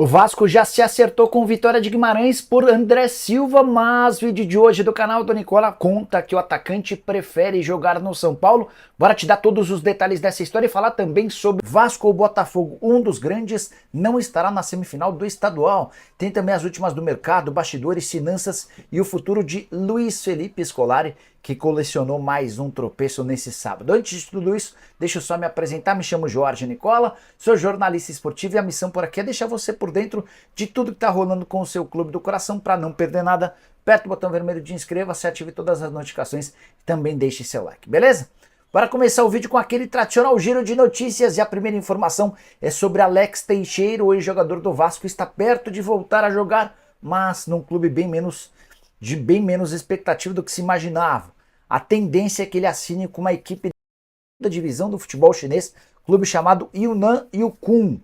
O Vasco já se acertou com Vitória de Guimarães por André Silva, mas o vídeo de hoje do canal do Nicola conta que o atacante prefere jogar no São Paulo. Bora te dar todos os detalhes dessa história e falar também sobre Vasco ou Botafogo. Um dos grandes não estará na semifinal do estadual. Tem também as últimas do mercado, bastidores, finanças e o futuro de Luiz Felipe Scolari, que colecionou mais um tropeço nesse sábado. Antes de tudo isso, deixa eu só me apresentar. Me chamo Jorge Nicola, sou jornalista esportivo e a missão por aqui é deixar você por dentro de tudo que está rolando com o seu clube do coração para não perder nada. Aperta o botão vermelho de inscreva-se, ative todas as notificações e também deixe seu like, beleza? Para começar o vídeo com aquele tradicional giro de notícias, e a primeira informação é sobre Alex Teixeira, o ex-jogador do Vasco, está perto de voltar a jogar, mas num clube bem menos expectativa do que se imaginava. A tendência é que ele assine com uma equipe da divisão do futebol chinês, clube chamado Yunnan Yukon.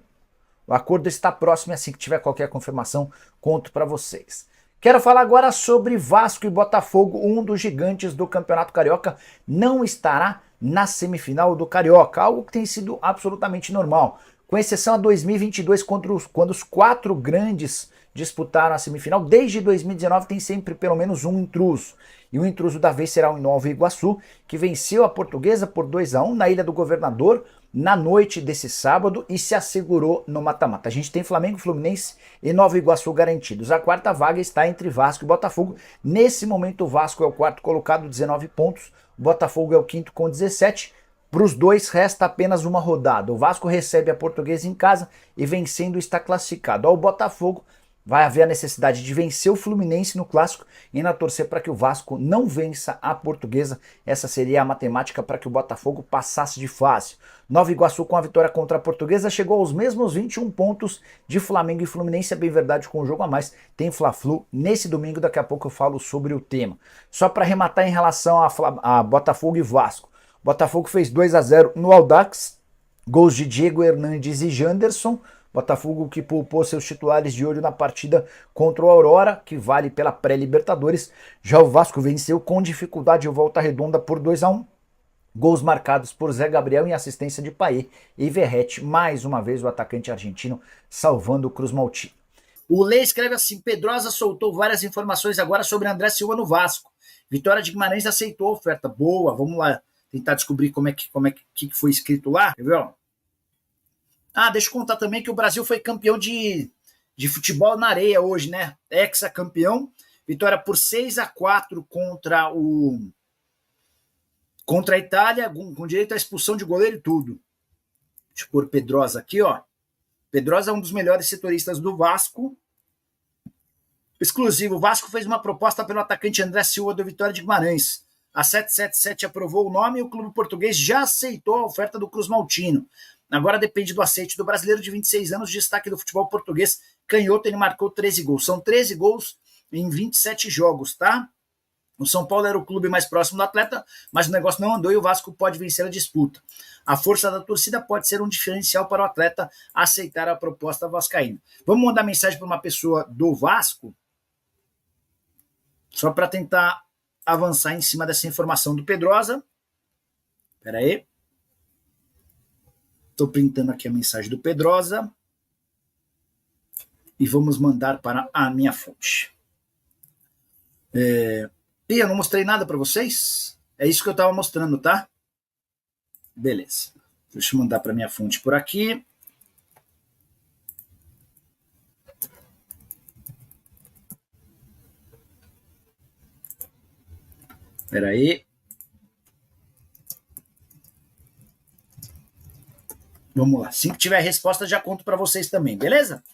O acordo está próximo e assim que tiver qualquer confirmação, conto para vocês. Quero falar agora sobre Vasco e Botafogo. Um dos gigantes do Campeonato Carioca não estará na semifinal do Carioca, algo que tem sido absolutamente normal, com exceção a 2022, quando os quatro grandes disputaram a semifinal. Desde 2019 tem sempre pelo menos um intruso, e o intruso da vez será o Nova Iguaçu, que venceu a Portuguesa por 2-1 na Ilha do Governador na noite desse sábado e se assegurou no mata-mata. A gente tem Flamengo, Fluminense e Nova Iguaçu garantidos. A quarta vaga está entre Vasco e Botafogo. Nesse momento o Vasco é o quarto colocado, 19 pontos, o Botafogo é o quinto com 17. Para os dois resta apenas uma rodada. O Vasco recebe a Portuguesa em casa e vencendo está classificado. Ao Botafogo vai haver a necessidade de vencer o Fluminense no Clássico e ainda torcer para que o Vasco não vença a Portuguesa. Essa seria a matemática para que o Botafogo passasse de fase. Nova Iguaçu, com a vitória contra a Portuguesa, chegou aos mesmos 21 pontos de Flamengo e Fluminense. É bem verdade, com um jogo a mais tem Fla-Flu nesse domingo. Daqui a pouco eu falo sobre o tema. Só para arrematar em relação a Botafogo e Vasco. Botafogo fez 2-0 no Audax, gols de Diego Hernandes e Janderson. Botafogo que poupou seus titulares de olho na partida contra o Aurora, que vale pela pré-Libertadores. Já o Vasco venceu com dificuldade o Volta Redonda por 2-1. Gols marcados por Zé Gabriel em assistência de Payet e Verratti, mais uma vez o atacante argentino salvando o Cruz Maltino. O Lê escreve assim: Pedrosa soltou várias informações agora sobre André Silva no Vasco. Vitória de Guimarães aceitou a oferta. Boa, vamos lá tentar descobrir como é que foi escrito lá. Quer ver? Ah, deixa eu contar também que o Brasil foi campeão de futebol na areia hoje, né? Hexacampeão. Vitória por 6-4 contra a Itália, com direito à expulsão de goleiro e tudo. Deixa eu pôr Pedrosa aqui, ó. Pedrosa é um dos melhores setoristas do Vasco. Exclusivo, o Vasco fez uma proposta pelo atacante André Silva do Vitória de Guimarães. A 777 aprovou o nome e o clube português já aceitou a oferta do Cruz Maltino. Agora depende do aceite do brasileiro de 26 anos, destaque do futebol português. Canhoto, ele marcou 13 gols. São 13 gols em 27 jogos, tá? O São Paulo era o clube mais próximo do atleta, mas o negócio não andou e o Vasco pode vencer a disputa. A força da torcida pode ser um diferencial para o atleta aceitar a proposta vascaína. Vamos mandar mensagem para uma pessoa do Vasco, só para tentar avançar em cima dessa informação do Pedrosa. Espera aí. Estou printando aqui a mensagem do Pedrosa e vamos mandar para a minha fonte. Eu não mostrei nada para vocês? É isso que eu estava mostrando, tá? Beleza. Deixa eu mandar para a minha fonte por aqui. Espera aí. Vamos lá. Assim que tiver a resposta, já conto para vocês também, beleza?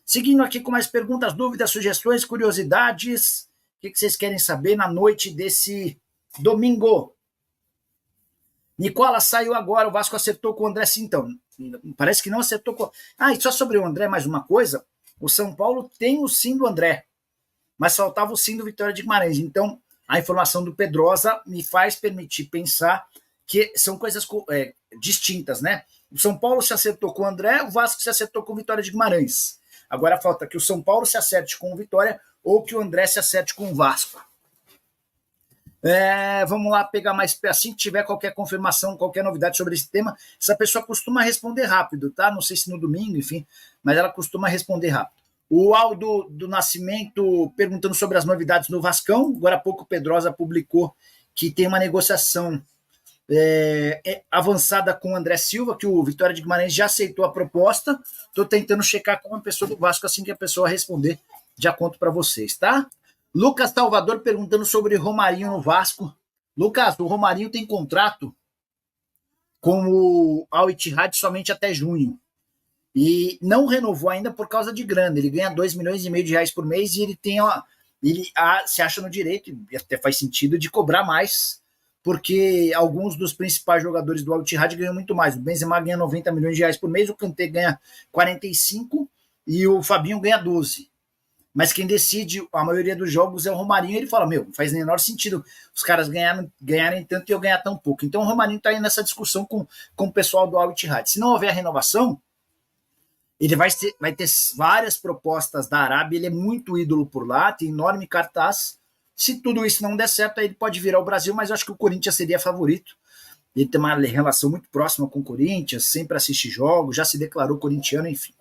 Seguindo aqui com mais perguntas, dúvidas, sugestões, curiosidades. O que vocês querem saber na noite desse domingo? Nicola saiu agora, o Vasco acertou com o André, sim, então. Parece que não acertou com... Ah, e só sobre o André, mais uma coisa. O São Paulo tem o sim do André, mas faltava o sim do Vitória de Guimarães. Então, a informação do Pedrosa me faz permitir pensar que são coisas distintas, né? O São Paulo se acertou com o André, o Vasco se acertou com o Vitória de Guimarães. Agora falta que o São Paulo se acerte com o Vitória ou que o André se acerte com o Vasco. Vamos lá pegar mais. Assim que tiver qualquer confirmação, qualquer novidade sobre esse tema, essa pessoa costuma responder rápido, tá? Não sei se no domingo, enfim, mas ela costuma responder rápido. O Aldo do Nascimento perguntando sobre as novidades no Vascão. Agora há pouco o Pedrosa publicou que tem uma negociação avançada com o André Silva, que o Vitória de Guimarães já aceitou a proposta. Estou tentando checar com uma pessoa do Vasco, assim que a pessoa responder, já conto para vocês, tá? Lucas Salvador perguntando sobre Romarinho no Vasco. Lucas, o Romarinho tem contrato com o Al Ittihad somente até junho. E não renovou ainda por causa de grana. Ele ganha 2,5 milhões de reais por mês e ele se acha no direito, e até faz sentido, de cobrar mais, porque alguns dos principais jogadores do Al Ittihad ganham muito mais. O Benzema ganha 90 milhões de reais por mês, o Kanté ganha 45 e o Fabinho ganha 12. Mas quem decide a maioria dos jogos é o Romarinho. Ele fala, não faz nem menor sentido os caras ganharem tanto e eu ganhar tão pouco. Então o Romarinho está aí nessa discussão com o pessoal do Al Ittihad. Se não houver renovação, ele vai ter várias propostas da Arábia. Ele é muito ídolo por lá, tem enorme cartaz. Se tudo isso não der certo, aí ele pode virar o Brasil, mas eu acho que o Corinthians seria favorito. Ele tem uma relação muito próxima com o Corinthians, sempre assiste jogos, já se declarou corintiano, enfim.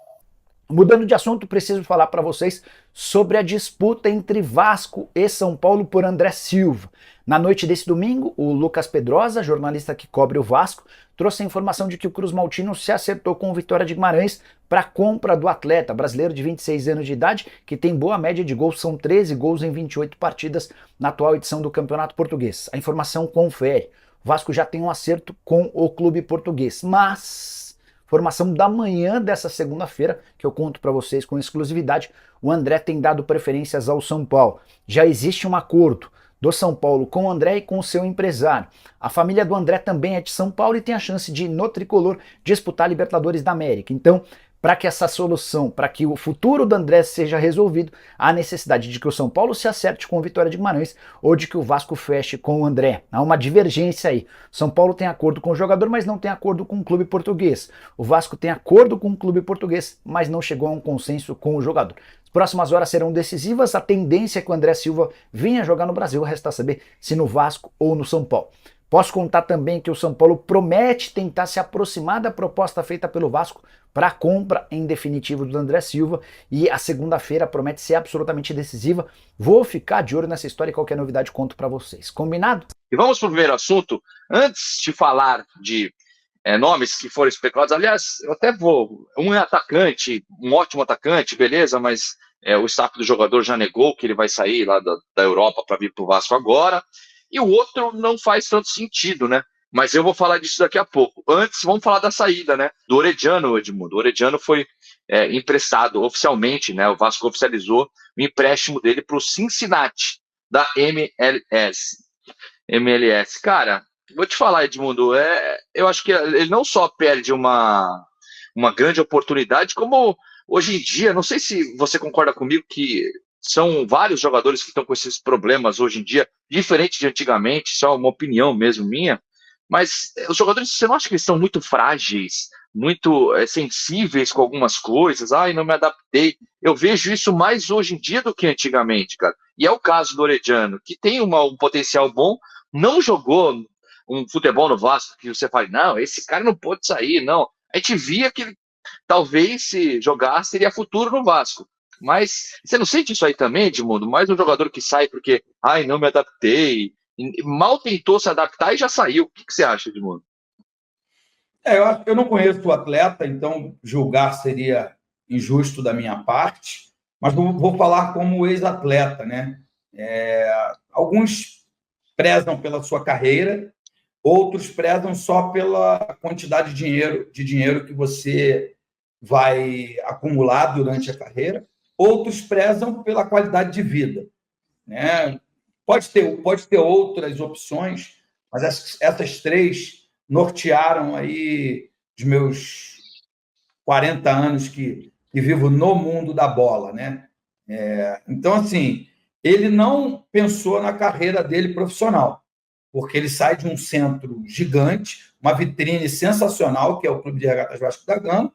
Mudando de assunto, preciso falar para vocês sobre a disputa entre Vasco e São Paulo por André Silva. Na noite desse domingo, o Lucas Pedrosa, jornalista que cobre o Vasco, trouxe a informação de que o Cruz Maltino se acertou com o Vitória de Guimarães para a compra do atleta brasileiro de 26 anos de idade, que tem boa média de gols, são 13 gols em 28 partidas na atual edição do Campeonato Português. A informação confere. O Vasco já tem um acerto com o clube português, mas formação da manhã dessa segunda-feira, que eu conto para vocês com exclusividade, o André tem dado preferências ao São Paulo. Já existe um acordo do São Paulo com o André e com o seu empresário. A família do André também é de São Paulo e tem a chance de, no tricolor, disputar a Libertadores da América. Então, para que essa solução, para que o futuro do André seja resolvido, há necessidade de que o São Paulo se acerte com o Vitória de Guimarães ou de que o Vasco feche com o André. Há uma divergência aí. São Paulo tem acordo com o jogador, mas não tem acordo com o clube português. O Vasco tem acordo com o clube português, mas não chegou a um consenso com o jogador. As próximas horas serão decisivas. A tendência é que o André Silva venha jogar no Brasil, resta saber se no Vasco ou no São Paulo. Posso contar também que o São Paulo promete tentar se aproximar da proposta feita pelo Vasco para a compra em definitivo do André Silva, e a segunda-feira promete ser absolutamente decisiva. Vou ficar de olho nessa história e qualquer novidade conto para vocês. Combinado? E vamos para o primeiro assunto. Antes de falar de nomes que foram especulados, aliás, eu até vou. Um é atacante, um ótimo atacante, beleza, mas o staff do jogador já negou que ele vai sair lá da Europa para vir para o Vasco agora. E o outro não faz tanto sentido, né? Mas eu vou falar disso daqui a pouco. Antes, vamos falar da saída, né? Do Orediano, Edmundo. O Orediano foi emprestado oficialmente, né? O Vasco oficializou o empréstimo dele para o Cincinnati, da MLS. Cara, vou te falar, Edmundo, eu acho que ele não só perde uma grande oportunidade, como hoje em dia, não sei se você concorda comigo que são vários jogadores que estão com esses problemas hoje em dia, diferente de antigamente, só uma opinião mesmo minha, mas os jogadores, você não acha que eles são muito frágeis, muito sensíveis com algumas coisas? Ai, não me adaptei. Eu vejo isso mais hoje em dia do que antigamente, cara. E é o caso do Orediano, que tem um potencial bom, não jogou um futebol no Vasco que você fala, não, esse cara não pode sair, não. A gente via que talvez se jogasse teria futuro no Vasco. Mas você não sente isso aí também, Edmundo? Mais um jogador que sai porque, ai, não me adaptei, mal tentou se adaptar e já saiu. O que você acha, Edmundo? Eu não conheço o atleta, então julgar seria injusto da minha parte, mas vou falar como ex-atleta, né? Alguns prezam pela sua carreira, outros prezam só pela quantidade de dinheiro que você vai acumular durante a carreira. Outros prezam pela qualidade de vida, né? Pode ter outras opções, mas essas três nortearam aí os meus 40 anos que vivo no mundo da bola, né? Então, assim, ele não pensou na carreira dele profissional, porque ele sai de um centro gigante, uma vitrine sensacional, que é o Clube de Regatas Vasco da Gama,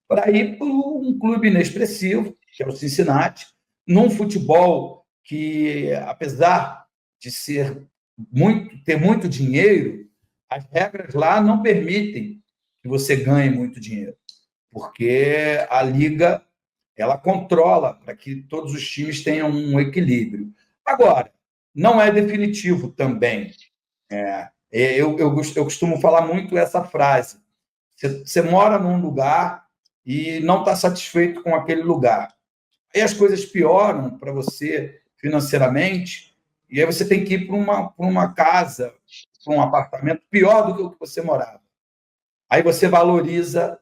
para ir para um clube inexpressivo, que é o Cincinnati, num futebol que, apesar de ser ter muito dinheiro, as regras lá não permitem que você ganhe muito dinheiro, porque a liga ela controla para que todos os times tenham um equilíbrio. Agora, não é definitivo também. Eu costumo falar muito essa frase. Você mora num lugar e não está satisfeito com aquele lugar. Aí as coisas pioram para você financeiramente, e aí você tem que ir para uma casa, para um apartamento pior do que o que você morava. Aí você valoriza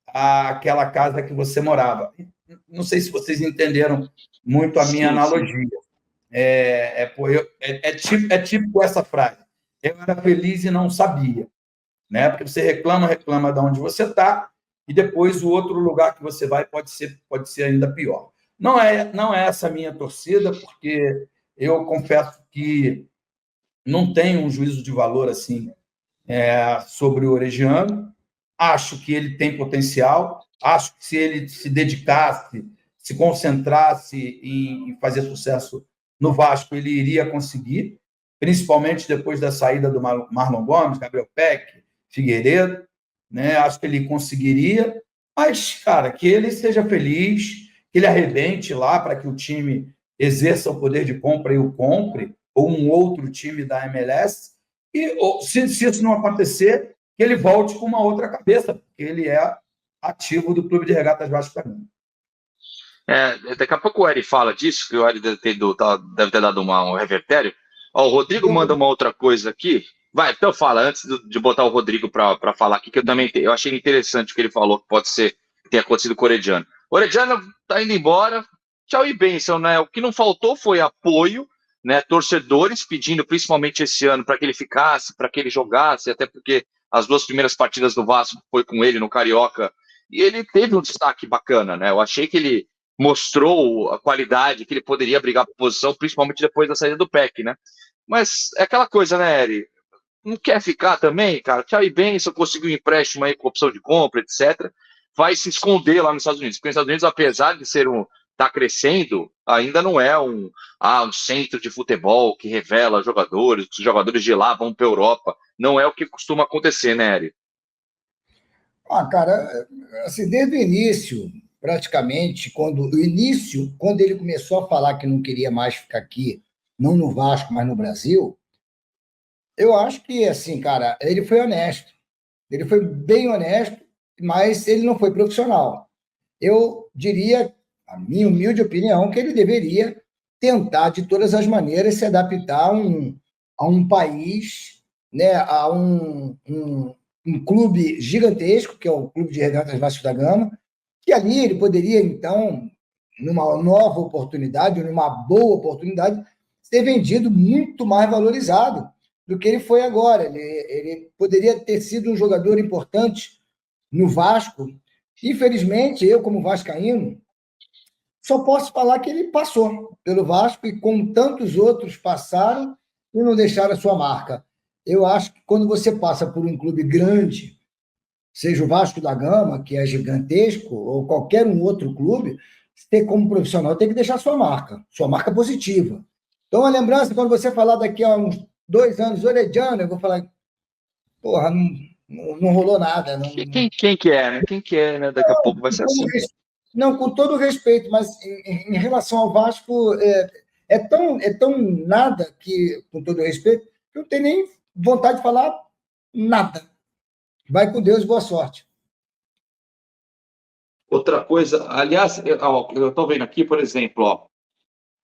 aquela casa que você morava. Não sei se vocês entenderam muito a minha Sim, sim. analogia. É típico essa frase. Eu era feliz e não sabia. Né? Porque você reclama de onde você está, e depois o outro lugar que você vai pode ser ainda pior. Não é essa a minha torcida, porque eu confesso que não tenho um juízo de valor assim sobre o Oregiano. Acho que ele tem potencial, acho que se ele se dedicasse, se concentrasse em fazer sucesso no Vasco, ele iria conseguir, principalmente depois da saída do Marlon Gomes, Gabriel Peck, Figueiredo, né? Acho que ele conseguiria, mas, cara, que ele seja feliz, que ele arrebente lá para que o time exerça o poder de compra e o compre, ou um outro time da MLS, e se isso não acontecer, que ele volte com uma outra cabeça, porque ele é ativo do Clube de Regatas Vasco da Gama. Daqui a pouco o Eri fala disso, que o Eri deve ter dado um revertério. Ó, o Rodrigo manda uma outra coisa aqui. Vai, então fala, antes de botar o Rodrigo para falar aqui, que eu achei interessante o que ele falou, que pode ser que tenha acontecido com o Orediano. O Orediano tá indo embora, tchau e bênção, né? O que não faltou foi apoio, né? Torcedores pedindo, principalmente esse ano, para que ele ficasse, para que ele jogasse, até porque as 2 primeiras partidas do Vasco foi com ele no Carioca, e ele teve um destaque bacana, né? Eu achei que ele mostrou a qualidade, que ele poderia brigar por posição, principalmente depois da saída do PEC, né? Mas é aquela coisa, né, Eri? Não quer ficar também, cara? Tchau e bem, se eu conseguir um empréstimo aí com opção de compra, etc., vai se esconder lá nos Estados Unidos. Porque os Estados Unidos, apesar de ser tá crescendo, ainda não é um centro de futebol que revela jogadores, os jogadores de lá vão para a Europa. Não é o que costuma acontecer, né, Eri? Cara, assim, desde o início, praticamente, quando ele começou a falar que não queria mais ficar aqui, não no Vasco, mas no Brasil, eu acho que, assim, cara, ele foi honesto. Ele foi bem honesto, mas ele não foi profissional. Eu diria, a minha humilde opinião, que ele deveria tentar, de todas as maneiras, se adaptar a um país, né, a um clube gigantesco, que é o Clube de Regatas Vasco da Gama, que ali ele poderia, então, numa nova oportunidade, numa boa oportunidade, ser vendido muito mais valorizado do que ele foi agora. Ele poderia ter sido um jogador importante no Vasco. Infelizmente, eu, como vascaíno, só posso falar que ele passou pelo Vasco e, como tantos outros passaram, e não deixaram a sua marca. Eu acho que quando você passa por um clube grande, seja o Vasco da Gama, que é gigantesco, ou qualquer um outro clube, você, como profissional, tem que deixar sua marca positiva. Então, a lembrança, quando você falar daqui a uns 2 anos, Orediano, eu vou falar, porra, não rolou nada. Quem que é, né? Quem que é, né? Daqui a pouco vai ser assim. Não, com todo respeito, mas em relação ao Vasco, é tão nada que, com todo respeito, que eu não tenho nem vontade de falar nada. Vai com Deus e boa sorte. Outra coisa, aliás, eu estou vendo aqui, por exemplo, ó,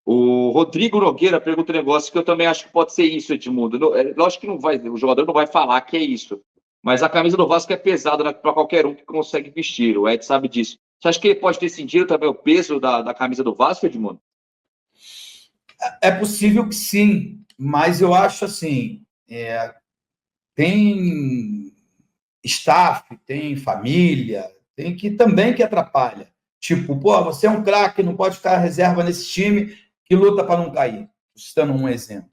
o Rodrigo Nogueira pergunta um negócio que eu também acho que pode ser isso, Edmundo. Lógico que não vai, o jogador não vai falar que é isso, mas a camisa do Vasco é pesada para qualquer um que consegue vestir. O Ed sabe disso. Você acha que ele pode ter sentido também o peso da camisa do Vasco, Edmundo? É possível que sim, mas eu acho assim, tem staff, tem família, tem que também que atrapalha. Tipo, pô, você é um craque, não pode ficar reserva nesse time que luta para não cair. Citando um exemplo.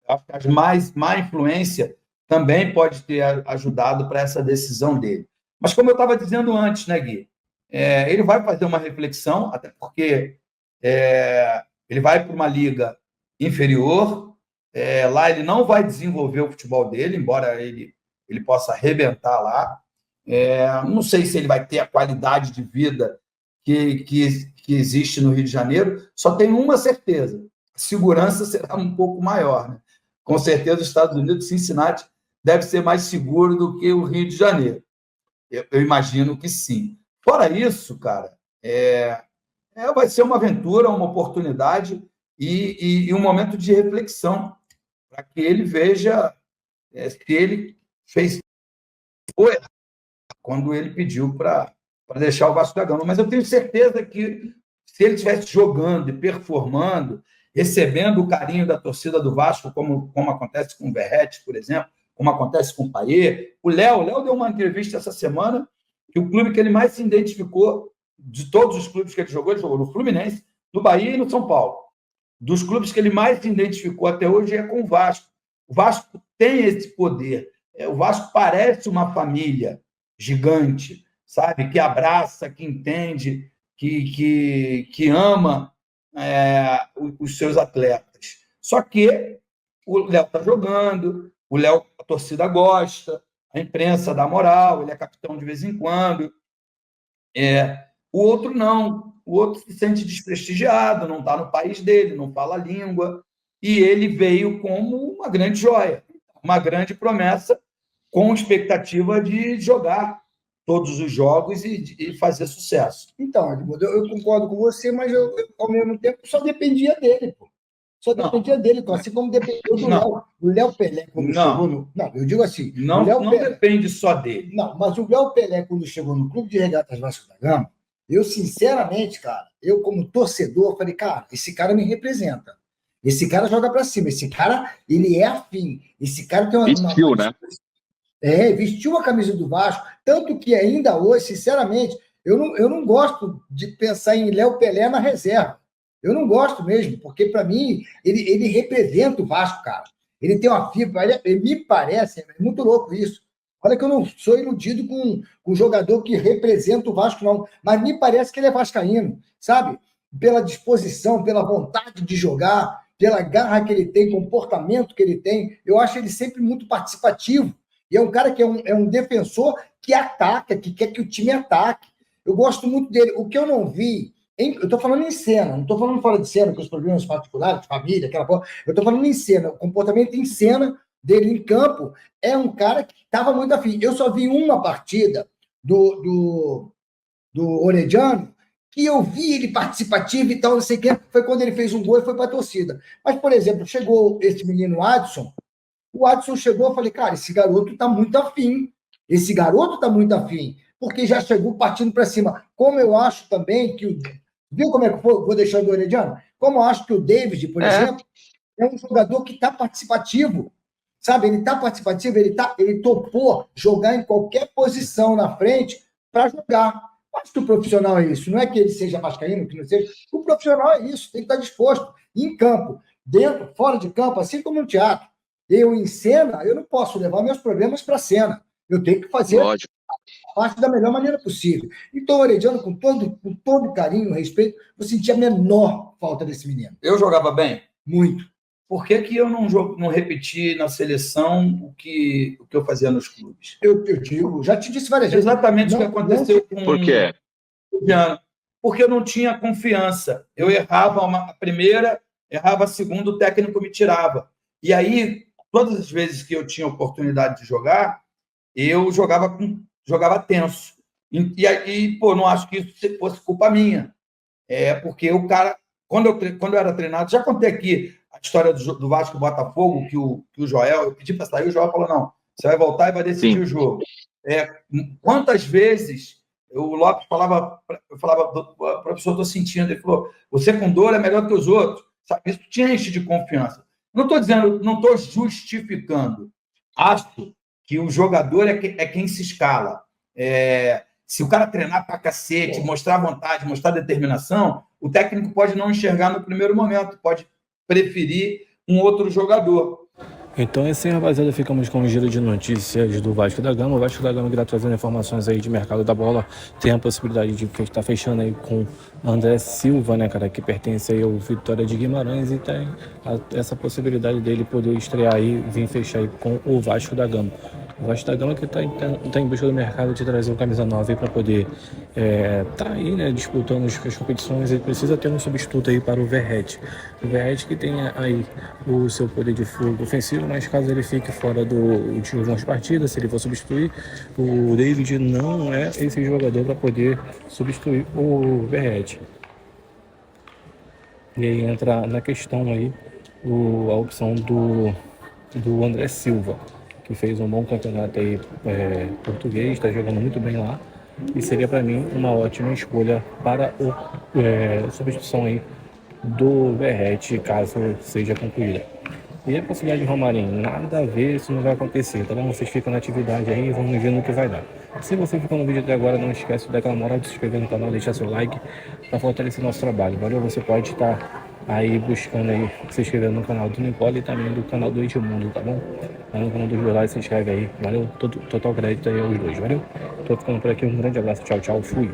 Eu acho que a má influência também pode ter ajudado para essa decisão dele. Mas como eu estava dizendo antes, né, Gui? Ele vai fazer uma reflexão, até porque ele vai para uma liga inferior, Lá ele não vai desenvolver o futebol dele, embora ele possa arrebentar lá. Não sei se ele vai ter a qualidade de vida que existe no Rio de Janeiro. Só tenho uma certeza: a segurança será um pouco maior, né? Com certeza, os Estados Unidos, Cincinnati, deve ser mais seguro do que o Rio de Janeiro. Eu imagino que sim. Fora isso, cara, vai ser uma aventura, uma oportunidade e um momento de reflexão para que ele veja se ele fez quando ele pediu para deixar o Vasco da Gama. Mas eu tenho certeza que se ele estivesse jogando e performando, recebendo o carinho da torcida do Vasco, como acontece com o Verratti, por exemplo, como acontece com o Payet. O Léo deu uma entrevista essa semana que o clube que ele mais se identificou, de todos os clubes que ele jogou no Fluminense, no Bahia e no São Paulo. Dos clubes que ele mais se identificou até hoje é com o Vasco. O Vasco tem esse poder. O Vasco parece uma família gigante, sabe? Que abraça, que entende, que ama os seus atletas. Só que o Léo está jogando, a torcida gosta, a imprensa dá moral, ele é capitão de vez em quando. O outro não. O outro se sente desprestigiado, não está no país dele, não fala a língua. E ele veio como uma grande joia, uma grande promessa, com expectativa de jogar todos os jogos e fazer sucesso. Então, Edmundo, eu concordo com você, mas eu, ao mesmo tempo, só dependia dele, pô. Só dependia dele, assim como dependeu do Léo. O Léo Pelé, quando chegou no... Não, eu digo assim... Não depende só dele. Não, mas o Léo Pelé, quando chegou no Clube de Regatas Vasco da Gama, eu, sinceramente, cara, eu como torcedor, falei, cara, esse cara me representa. Esse cara joga pra cima. Esse cara, ele é afim. Esse cara tem vestiu, né? Vestiu a camisa do Vasco. Tanto que ainda hoje, sinceramente, eu não gosto de pensar em Léo Pelé na reserva. Eu não gosto mesmo, porque, para mim, ele representa o Vasco, cara. Ele tem uma fibra, ele me parece, é muito louco isso. Olha que eu não sou iludido com um jogador que representa o Vasco, não. Mas me parece que ele é vascaíno, sabe? Pela disposição, pela vontade de jogar, pela garra que ele tem, comportamento que ele tem. Eu acho ele sempre muito participativo. E é um cara que é um defensor que ataca, que quer que o time ataque. Eu gosto muito dele. O que eu não vi... Eu estou falando em cena, não estou falando fora de cena, com os problemas particulares, de família, aquela coisa. Eu estou falando em cena. O comportamento em cena dele em campo é um cara que estava muito afim. Eu só vi uma partida do Orediano que eu vi ele participativo e tal, não sei o quê. Foi quando ele fez um gol e foi para a torcida. Mas, por exemplo, chegou esse menino Adson. O Adson chegou, eu falei, cara, esse garoto está muito afim. Esse garoto está muito afim, porque já chegou partindo para cima. Como eu acho também que viu como é que foi? Vou deixar do Orediano? Como eu acho que o David, por exemplo, é um jogador que está participativo. Sabe? Ele está participativo, ele topou jogar em qualquer posição na frente para jogar. Acho que o profissional é isso. Não é que ele seja vascaíno, que não seja. O profissional é isso, tem que estar disposto. Em campo, dentro, fora de campo, assim como no teatro. Eu, em cena, eu não posso levar meus problemas para a cena. Eu tenho que fazer a parte da melhor maneira possível. Então, o Orediano, com todo carinho, respeito, eu senti a menor falta desse menino. Eu jogava bem? Muito. Por que eu não repeti na seleção o que eu fazia nos clubes? Eu digo, já te disse várias vezes. Exatamente o que aconteceu com Por quê? Porque eu não tinha confiança. Eu errava a primeira, errava a segunda, o técnico me tirava. E aí, todas as vezes que eu tinha oportunidade de jogar, eu jogava tenso. E aí, não acho que isso fosse culpa minha. Porque o cara, quando eu era treinado, já contei aqui a história do Vasco e Botafogo, que o Joel, eu pedi para sair, o Joel falou, não, você vai voltar e vai decidir o jogo. Quantas vezes o Lopes eu falava, professor, estou sentindo, ele falou, você com dor é melhor que os outros. Sabe? Isso te enche de confiança. Não estou dizendo, não estou justificando. Acho que o jogador é quem se escala. Se o cara treinar pra cacete, mostrar vontade, mostrar determinação, o técnico pode não enxergar no primeiro momento, pode preferir um outro jogador. Então, assim, rapaziada, ficamos com um giro de notícias do Vasco da Gama. O Vasco da Gama que está trazendo informações aí de mercado da bola. Tem a possibilidade de estar fechando aí com André Silva, né, cara, que pertence aí ao Vitória de Guimarães, e tem essa possibilidade dele poder estrear aí, vir fechar aí com o Vasco da Gama. O Vasco da Gama que está em busca do mercado de trazer o camisa 9 aí para poder tá aí, né, disputando as competições. Ele precisa ter um substituto aí para o Verratti. O Verratti que tem aí o seu poder de fogo ofensivo, mas caso ele fique fora de algumas partidas, se ele for substituir, o David não é esse jogador para poder substituir o Verratti. E aí entra na questão aí a opção do André Silva, que fez um bom campeonato aí português, está jogando muito bem lá, e seria para mim uma ótima escolha para a substituição aí do Verratti, caso seja concluída. E a possibilidade de Romarinho, nada a ver, isso não vai acontecer, tá bom? Vocês ficam na atividade aí e vamos ver no que vai dar. Se você ficou no vídeo até agora, não esquece de dar aquela moral, de se inscrever no canal, deixar seu like para fortalecer nosso trabalho. Valeu? Você pode estar aí buscando aí, se inscrevendo no canal do Nicola e também do canal do Edmundo, tá bom? Lá no canal do Jurado, se inscreve aí. Valeu? Total crédito aí aos dois, valeu? Tô ficando por aqui, um grande abraço, tchau, tchau, fui!